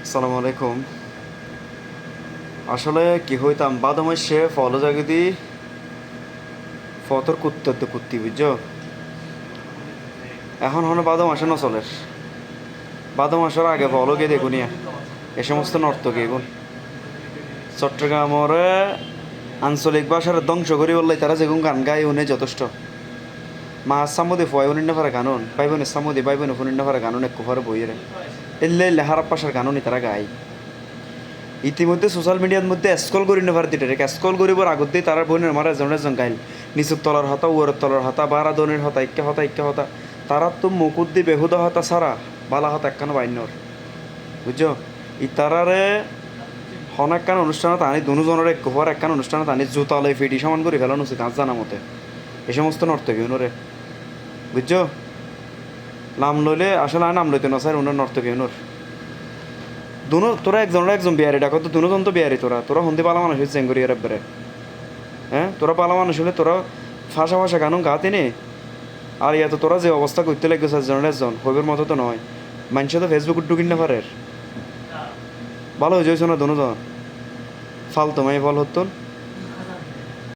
আসসালামু আলাইকুম। আসলে কি হইতাম বাদমাসে ফলো জাগদি ফতর কুত্তে কুত্তি বুঝছো। এখন হনে বাদমাসে নচলের বাদমাসের আগে ফলো গিয়ে দেখুনিয়া এ সমস্ত নর্তকী এগুন চট্টগ্রামরে আঞ্চলিক ভাষার ধ্বংস করি বললে তারা যেগুন গান গাই উনি যথেষ্ট মা সামুদি ফয় উনিন্ন ফারে গানুন পাইবনে সামুদি পাইবনে ফুনিন্ন ফারে গানুন একটু ফারে বইরে এলে লেহার পাশার গানুনি তারা গাই ইতিমধ্যে সোশ্যাল মিডিয়ার মধ্যে স্কল করি না পারে দিতে স্কল করিবার আগত দিয়ে তার বোনের মারা এজন এজন গাইল নিচুর তলার হতা উয়ার তলার হতা বারা দনের হতা ইক্কা হতা তারা তো মুকুট দিয়ে বেহুদা হতা সারা বালা হতা একখানো বাইনর বুঝছো ই তারারে হন একখান অনুষ্ঠানত আনি দুজনের এক গোহর একখান অনুষ্ঠানত আনি জুতা লই ফিটি সমান করে ফেলানো উচিত আজ জানা মতে এ সমস্ত নর্তকী উনরে বুঝছো নাম লইলে আসলে নাম লইতে না স্যার উনার নর্তকী উনর দুনো তোরা একজনের একজন বিহারি ডাকো তো দুজন তো বিহারি তোরা তোরা হন্দি পালা মানুষ হচ্ছে চেঙ্গুরি এর বেড়ে হ্যাঁ তোরা পালা মানুষ হলে তোরা ফাঁসা ফাঁসা গানুন গাতে নে আর ইয়াতো তোরা যে অবস্থা করতে লাগছে একজনের একজন হইবের মতো তো নয় মানুষ তো ফেসবুক ঢুকিন না পারে ভালো হয়ে যাইছো না দুজন ফালতু মাই ফল হতুন